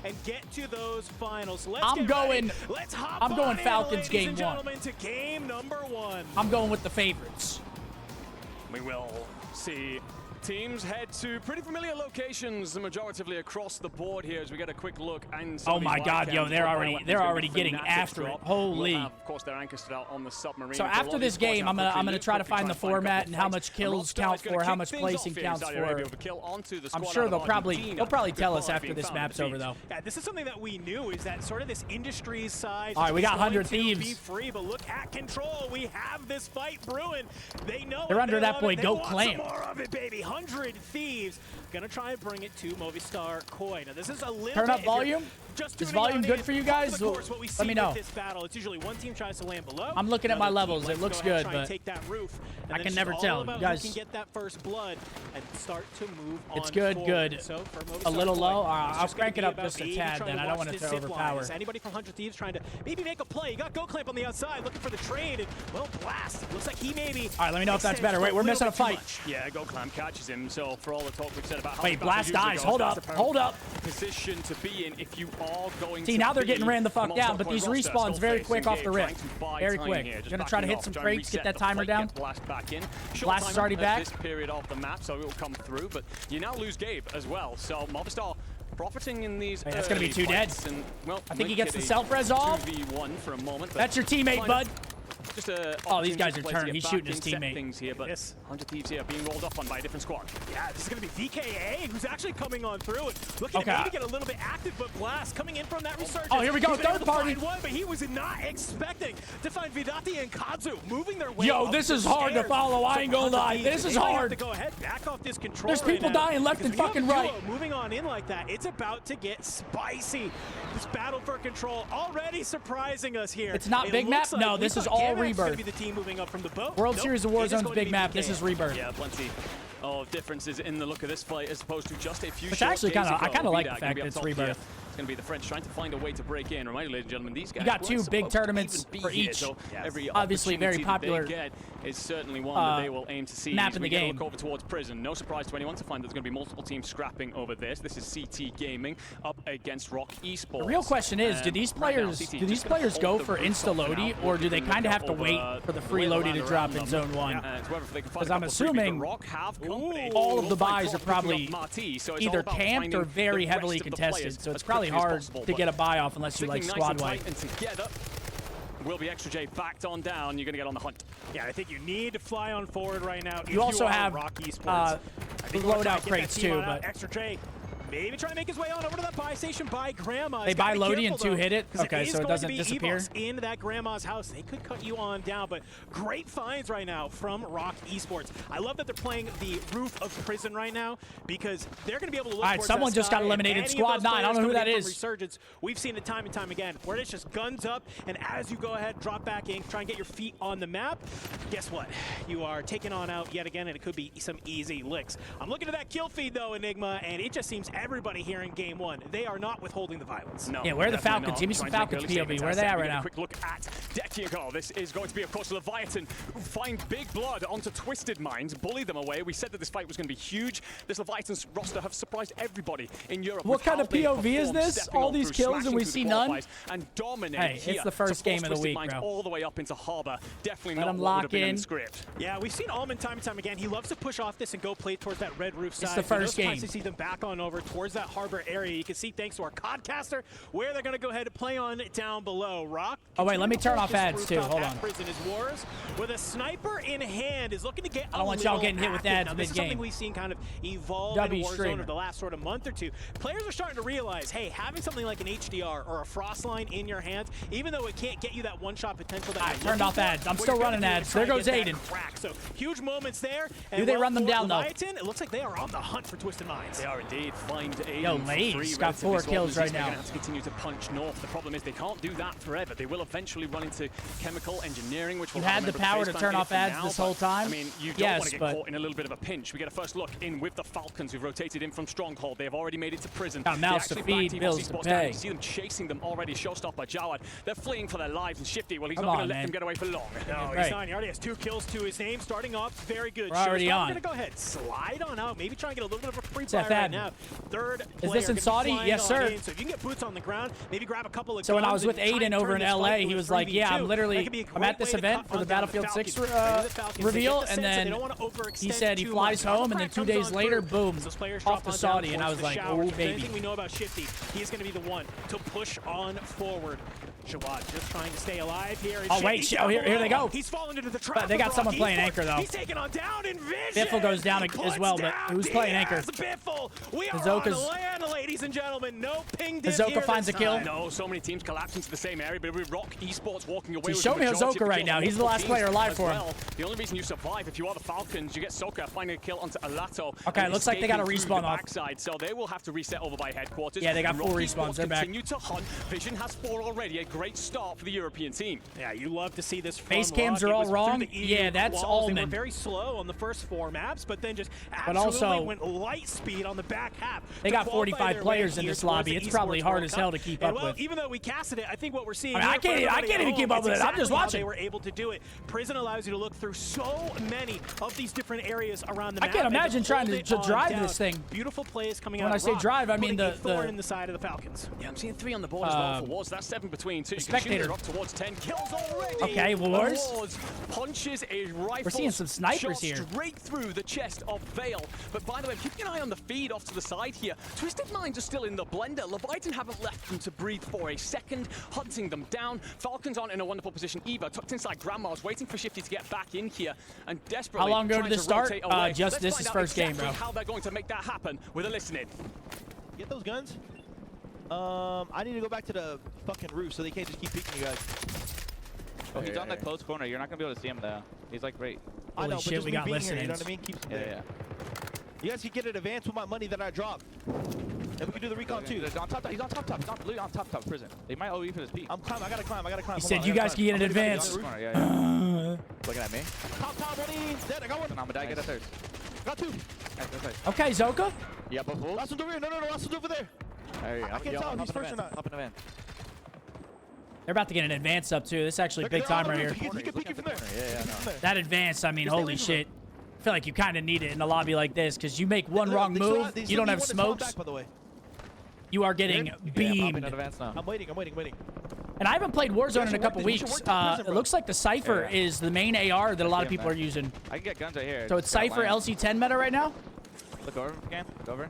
and get to those finals. Let's I'm going Falcons game one. To game number 1. I'm going with the favorites. We will see teams head to pretty familiar locations, majoritively across the board here as we get a quick look. And oh my God, yo, they're already getting after it. Holy! Of course, their anchor stood out on the submarine. So after this game, I'm gonna try to find the format and how much kills count for, how much placing counts for. I'm sure they'll probably tell us after this map's over, though. Yeah, this is something that we knew, is that sort of this industry side. All right, we got 100 Thieves. Be free, but look at Control. We have this fight brewing. They know they're under that boy Go Clan. More of it, baby. 100 Thieves. Gonna try and bring it to Movistar Koi. Now, this is a little Turn up volume. Just is volume good for you guys? Course, what we see let me know. This battle, it's usually one team tries to land below. I'm looking at my levels. It looks good, but take that roof, I can never tell. You guys can get that first blood and start to move on. It's good, forward. good. So a little low. I'll crank it up just a tad. Then I don't want it to overpower. Anybody from 100 Thieves trying to maybe make a play? You got Go Clamp on the outside, looking for the trade. And, well, Blast. Looks like he maybe. All right, let me know if that's better. Wait, we're missing a fight. Yeah, Go Clamp catches him. So for all the talk we've said about how. Wait, Blast dies. Hold up. Hold up. Position to be in if you are going. See, now they're getting ran the fuck down, but these respawns very quick off the rip. Very quick. Gonna try to hit some crates, get that timer down. Blast back in. Blast is already back. This period of the map, so it will come through, but you now lose Gabe as well. So Movistar profiting in these. Wait, that's gonna be 2 dead. And, well, I think he gets the self-res off. 2v1 for a moment. That's your teammate, bud. Just oh, these guys are turning. He's shooting his teammate. Things here, but yes. 100 Thieves here being rolled up on by a different squad. Yeah, this is going to be VKA, who's actually coming on through and looking to maybe get a little bit active, but Blast coming in from that resurgence. Oh, here we go, third party. One, but he was not expecting to find Vidati and Kazu moving their way. Yo, this is hard to follow. I ain't gonna lie. This is hard. To go ahead, back off this control. There's people dying left and fucking right. Moving on in like that, it's about to get spicy. This battle for control already surprising us here. It's not big map. No, this is all Rebirth. Be the team moving up from the boat. World Series of Warzone's big map. This is Rebirth. Yeah, plenty of differences in the look of this fight as opposed to just a few. Which actually I kind of like the fact that it's Rebirth. It's going to be the French trying to find a way to break in. Reminder, ladies and gentlemen, these guys. You got 2 big tournaments for each. So every obviously very popular. Is certainly one that they will aim to see. Map in the game. Look over towards Prison. No surprise to anyone to find there's going to be multiple teams scrapping over this. This is CT Gaming up against Rock Esports. The real question is, do these players go for insta loady, or do they kind of have to wait for the free loady to drop in Zone 1? Because I'm assuming all of the buys are probably either camped or very heavily contested, so it's probably hard to get a buy off unless you like squad wipe. Will be Extra J backed on down. You're going to get on the hunt. Yeah, I think you need to fly on forward right now. You also have Rock Esports. loadout crates too, but Extra J. Maybe try to make his way on over to that buy station by Grandma. They buy Lodi and 2 hit it? Okay, so it doesn't disappear? In that Grandma's house. They could cut you on down, but great finds right now from Rock Esports. I love that they're playing the roof of Prison right now because they're going to be able to look. All right, someone just got eliminated. Squad 9. I don't know who that is. Resurgence. We've seen it time and time again where it's just guns up, and as you go ahead, drop back in, try and get your feet on the map. Guess what? You are taken on out yet again, and it could be some easy licks. I'm looking at that kill feed, though, Enigma, and it just seems everybody here in game 1, they are not withholding the violence. No, yeah, where are the Falcons? Give me some Falcons POV. Where are they at right now? Quick look at cdlclips. This is going to be, of course, Leviathan, who find Big Blood onto Twisted Minds, bully them away. We said that this fight was going to be huge. This Leviathan's roster have surprised everybody in Europe. What kind of POV is this? All these kills and we see none? And dominate. Hey, it's the first game of the week, bro. All the way up into Harbor. Definitely not what would have been in the script. Yeah, we've seen Almond time and time again. He loves to push off this and go play towards that red roof side. It's the first game. To see them back on over towards that Harbor area. You can see, thanks to our Codcaster, where they're going to go ahead and play on down below. Rock. Oh, wait, let me turn off ads, too. Hold on. Prison is Wars, with a sniper in hand, is looking to get I don't want y'all getting hit with ads mid-game. This is something we've seen kind of evolve in Warzone over the last sort of month or two. Players are starting to realize, hey, having something like an HDR or a Frostline in your hands, even though it can't get you that one-shot potential that I turned off ads. I'm still running ads. There goes Aiden. So huge moments there. Do they run them down, though? It looks like they are on the hunt for Twisted Minds. They are indeed. Find Aiden. Yo, Lade's got 4 kills right now. They're going to have to continue to punch north. The problem is they can't do that forever. They will eventually run into chemical engineering, which will You had the power to turn off ads this whole time? I mean, you don't want to get caught in a little bit of a pinch. We get a first look in with the Falcons, who've rotated in from Stronghold. They have already made it to Prison. Got mouse to feed, bills to pay. You see them chasing them already. Showstopper by Jawad. They're fleeing for their lives, and Shifty, well, he's not going to let them get away for long. No, he's not. He already has 2 kills to his name. Starting off very good. We're already on. Going to go ahead, slide on out, maybe try and get a little bit of a free fire right now. third Is this in Saudi? Yes, sir. So if you can get boots on the ground, maybe grab a couple of So when I was guns with and try Aiden and over turn in this LA, fight he into was a like, yeah, 3v2. I'm at this event for the Battlefield 6 reveal, and then he said he flies home, and then 2 days later, boom, off to Saudi, and I was like, oh, baby. Anything we know about Shifty, he's going to be the one to push on forward. Jawad just trying to stay alive here. Oh, wait, here they go. He's fallen into the trap. But they got someone playing anchor, though. He's taking on down in Vision. Biffle goes down as well, but who's playing anchor? Biffle. We are Hazoka's on land, ladies and gentlemen. No ping div Hazoka here finds a kill. No, so many teams collapse into the same area, but with Rock Esports walking away with show me the majority Hazoka of the right kills now. on He's the multiple last player teams alive as for him. well. The only reason you survive if you are the Falcons, you get Soka finding a kill onto Alato. Okay, looks like they got a respawn off. Backside, so they will have to reset over by headquarters. Yeah, they got 4 Rock respawns. Esports They're back. continue to hunt. Vision has 4 already. A great start for the European team. Yeah, you love to see this from Base cams Rock. are It all was through wrong. the EU Yeah, that's walls. They Allman. were very slow on the first 4 maps, but then just But absolutely also, went light speed on the back half. They to got qualify 45 their players way in here this lobby. towards It's the probably Esports hard World as hell Cup. to keep And up well, with. even though we casted it, I think what we're seeing I mean, I here for can't everybody even at keep home, up with it's it. I'm just exactly how watching. They were able to do it. Prison allows you to look through so many of these different areas around the I map. can't and imagine trying hold to it on drive down. this thing. Beautiful plays coming When out I of say Rock, drive, I mean putting a the thorn in the side of the Falcons. Yeah, I'm seeing 3 on the board as well for Wards. That's 7 between 2. Spectator. Up towards 10 kills already. Okay, Wards. Punches a rifle. We're seeing some snipers shot here. straight through the chest of Vale. But by the way, keeping an eye on the feed off to the side here. Twisted Minds are still in the blender. Leviathan haven't left them to breathe for a second, hunting them down. Falcons aren't in a wonderful position either. Tucked inside Grandma's, waiting for Shifty to get back in here and desperately. How long ago trying did this to start? rotate away. Just Let's this find is out first game, exactly bro. how they're going to make that happen with a listening. Get those guns. I need to go back to the fucking roof so they can't just keep peeking you guys. Oh, he's on the close corner. You're not gonna be able to see him there. He's like right. I know, Holy but shit, just we me got being here, you know listenings. what I mean? Keeps them Yeah, there. You guys can get an advance with my money that I dropped. And we can do the recon too. He's on top. He's on top. He's on, literally on top prison. They might OE for this peak. I'm climbing. I gotta climb. He Hold said on, you I gotta guys can get climb. an I'm gonna advance. get Corner, yeah. Looking at me. Top, buddy. Dead. I got one. I'm gonna die. Get a third. Got 2. Nice. Okay, Zoka. Yeah, but full. Last one's over here. No. Last one's over there. There you go. I can't tell if he's first or not. Up in the van. They're about to get an advance up, too. This is actually big time right here. He can peek you from there. Yeah, no. That advance, I mean, holy shit. I feel like you kind of need it in a lobby like this because you make one They wrong still move, have- they you still don't need have one to fall smokes, back, by the way. you are getting Yeah, popping beamed. in advance now. I'm waiting. And I haven't played Warzone in a couple we should weeks. work that prison, It bro. looks like the Cypher Yeah. is the main AR that a lot of Yeah, people are man. using. I can get guns right here. So it's Got Cypher line. LC10 meta right now? Look over again. Look over.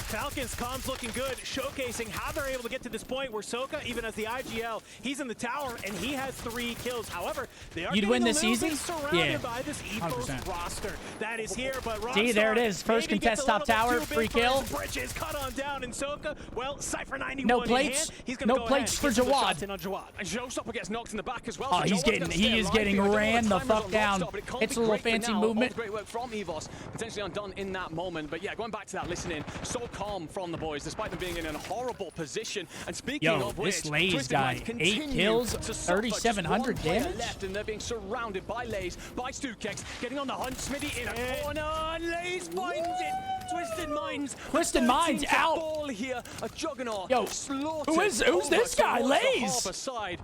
Falcons comms looking good, showcasing how they're able to get to this point where Soka, even as the IGL, he's in the tower and he has 3 kills. However, they are You'd getting win a this little easy? bit surrounded Yeah. by this 100%. EVOS roster that is here. But Rockstar See, there it is. First maybe gets contest a top little bit tower, too big free for his kill. Bridges cut on down in Soka. Well, Cypher 91 No in plates. hand. He's gonna No go plates ahead for and get some Jawad. shots in on Jawad. And Showstopper gets knocked in the back as well. Oh, so he's Jawad getting- gonna he stay is alive getting here. I don't know ran what the time fuck is on down. Rockstar, but it can't It's be a little great for fancy now. movement. All the great work from EVOS, potentially undone in that moment. But yeah, going back to that listening, so calm from the boys, despite them being in a horrible position. And speaking Yo, of this which, Lays Twisted guy, Minds 8 continue kills, to suffer. 3,700 Just one player damage? left, and they're being surrounded by Lays, by Stukex, getting on the hunt. Smitty in a corner, and Lays finds it. Twisted Minds. Twisted Minds 13th out. Ball here, a juggernaut. Yo, slaughtered who's over this guy? towards the Lays? harbour side.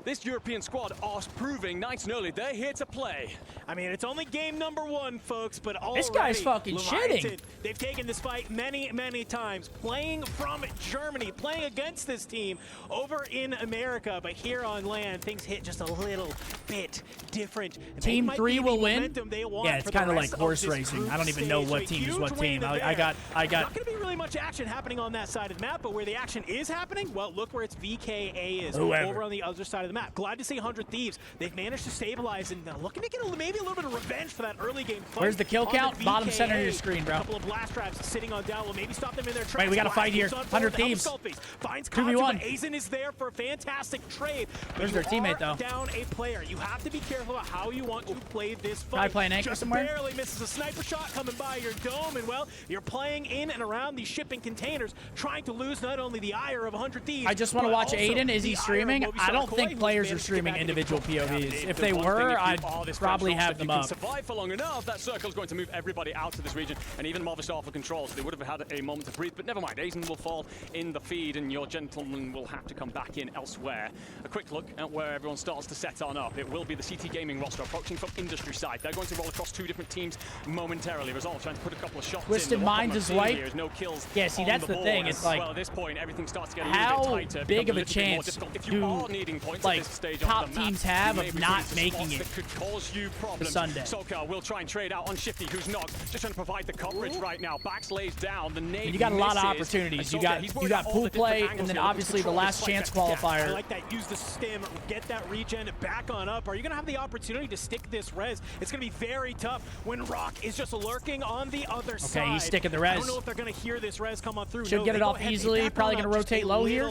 This European squad are proving nice and early they're here to play. I mean, it's only game number 1, folks, but already This guy's fucking Leviathan, shitting. They've taken this fight many, many times, playing from Germany, playing against this team over in America, but here on land, things hit just a little bit different. And Team they might 3 be the will win? momentum they want Yeah, it's for the kind of like rest of horse this racing. group I don't even know stage. what So a team is huge what team. win I there. got. Not going to be really much action happening on that side of the map, but where the action is happening, well, look where its VKA is, Whoever. over on the other side of the map. Glad to see 100 Thieves. They've managed to stabilize and looking to get maybe a little bit of revenge for that early game fight. Where's the kill on count? Bottom VKA. center of your screen, bro. A couple of blast traps sitting on down will maybe stop them in their tracks. Wait, we got a Blast fight here. moves on 100 forward to help Thieves. Skullface. Finds 2v1. Katsu, but Aizen is there for a fantastic trade. But Where's you their teammate, are though? down a player. You have to be careful about how you want to play this fight. Guy playing anchor Just somewhere? barely misses a sniper shot coming by your dome, and well, you're playing in and around the these shipping containers, trying to lose not only the ire of 100 Thieves. I just want to watch Aiden. Is he streaming? I don't think players are streaming individual POVs. If they were, I'd probably have them up. Survive for long enough, that circle's going to move everybody out of this region, and even Movistar for control, so they would have had a moment to breathe, but never mind. Aiden will fall in the feed, and your gentleman will have to come back in elsewhere. A quick look at where everyone starts to set on up. It will be the CT Gaming roster approaching from industry side. They're going to roll across 2 different teams momentarily. Resolve trying to put a couple of shots Twisted in. Minds is white. Here is no kills. Yeah, see, that's the thing. It's like, well, at this point, everything starts to get a how little bit tighter, big of a becomes little bit more chance difficult. If do, you are needing points like, at this stage top on the map, teams have you may of be not into making spots it that could cause you problems. Sunday? Soka will try and trade out on Shifty, who's not. Just trying to provide the coverage right now. Bax lays down. The nade You got a lot of misses. opportunities. You Soka, got pool play, and then obviously the last chance qualifier. I like that. Use the stim, get that regen back on up. Are you going to have the opportunity to stick this res? It's going to be very tough when Rock is just lurking on the other side. Okay, he's sticking the res. I don't know if they're going to hear this res come on through. Should get it off easily. Probably going to rotate low here.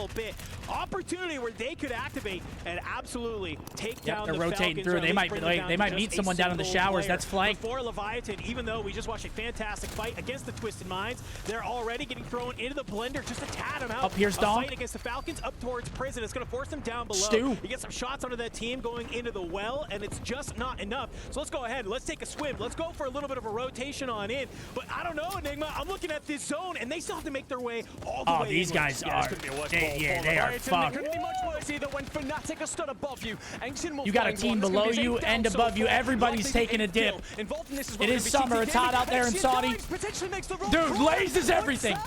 Opportunity where they could activate and absolutely take down they're the rotating Falcons, through. or They at might least bring them they down might to meet just someone a down in the single showers. player. That's flank. For Leviathan, even though we just watched a fantastic fight against the Twisted Minds, they're already getting thrown into the blender just to tad them out. Up here's Dom. Fight against the Falcons up towards prison. It's going to force them down below. Stu. You get some shots onto that team going into the well, and it's just not enough. So let's go ahead. Let's take a swim. Let's go for a little bit of a rotation on in. But I don't know, Enigma. I'm looking at this zone, and they still have to make their way all the way. Oh, these guys are. They are fucked. Couldn't be much worse either when Fnatic are stood above you. You got a team below you and above you. Everybody's taking a dip. It is summer. It's hot out there in Saudi. Dude, Laze is everything.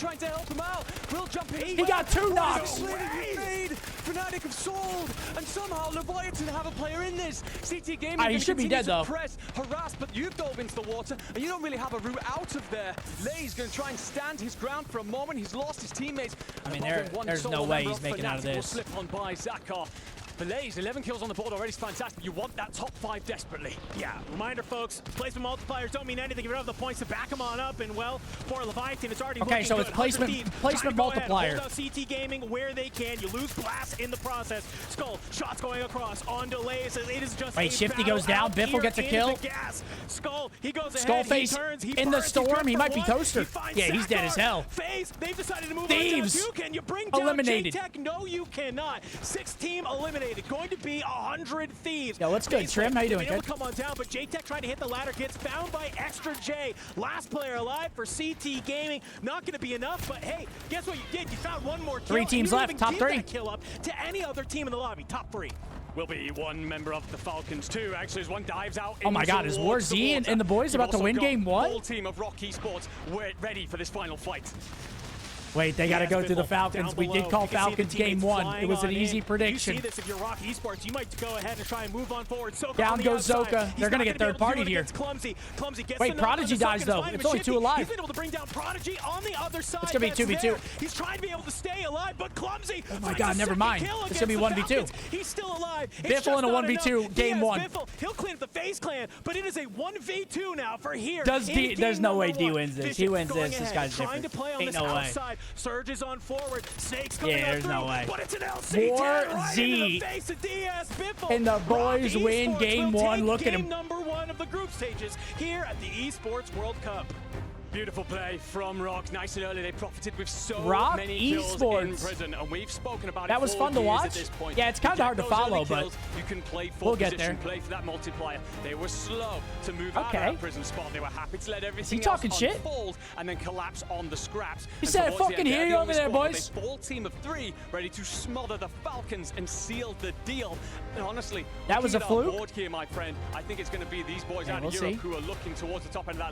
Trying to help him out. Will jump in. He got 2 knocks. Fnatic have sold, and somehow Leviathan have a player in this. CT Gaming he should be dead though. Press, harass, but you've dove into the water, and you don't really have a route out of there. Lay's going to try and stand his ground for a moment. He's lost his teammates. I mean, there's no way he's making out of this. Will slip on by Zakar. For Lays, 11 kills on the board already is fantastic. You want that top 5 desperately. Yeah, reminder, folks, placement multipliers don't mean anything if you don't have the points to back them on up. And, well, for Leviathan, it's already okay, so good. it's placement multiplier. Hold out CT Gaming where they can. You lose Blast in the process. Skull, shots going across on delays. It is just wait, Shifty goes down. Biffle gets a kill. Skull, he goes ahead. Skullface he turns, he in the burns, storm. He might be one. toaster. Yeah, he's dead as hell. FaZe, they've decided to move Thieves. on down. Can you bring down eliminated. J-Tech? No, you cannot. 6 team eliminated. Going to be 100 Thieves. Yo, what's good, Trim? How you doing, Able to come on down, but J-Tech trying to hit the ladder, gets found by Extra J. Last player alive for CT Gaming. Not going to be enough, but hey, guess what you did? You found one more kill. 3 teams left, top 3. That kill up to any other team in the lobby, top 3. Will be one member of the Falcons too. Actually, as one dives out. Oh my God, is WarZ and the boys about to win game 1? Whole team of Rock Esports ready for this final fight. Wait, they got to go through the Falcons. We did call Falcons game 1. It was an easy prediction. You see this if you're Rock Esports, you might go ahead and try and move on forward. Soka down on goes the outside. Zoka. They're going to get third party here. Clumsy gets wait, Prodigy dies though. It's only 2 alive. He's been able to bring down Prodigy on the other side. It's going to be 2v2. He's trying to be able to stay alive, but Clumsy. Oh my God, never mind. It's going to be 1v2. He's still alive. Biffle in a 1v2, game 1. He'll clean up the FaZe clan, but it is a 1v2 now for here. There's no way D wins this. He wins this. This guy's trying different. to play on Ain't this no way. outside. Surges on forward. Snakes coming there's through, no way. but it's an LC right into the face of DS Biffle. And the boys Rock win Esports game will 1. take Look at game him. number 1 of the group stages here at the Esports World Cup. Beautiful play from Rock. Nice and early. They profited with so Rock many kills Esports. in prison, and we've spoken about that it. was fun to watch. At this point. Yeah, it's kind of hard to follow, but you can play for we'll get position, there. play for that multiplier. They were slow to move out of that prison spot. They were happy to let everything talking else shit? unfold and then collapse on the scraps. He said, I fucking hear you over there, boys. A full team of 3 ready to smother the Falcons and seal the deal. And honestly, that was a fluke. Board here, my friend. I think it's going to be these boys out of Europe who are looking towards the top end of that.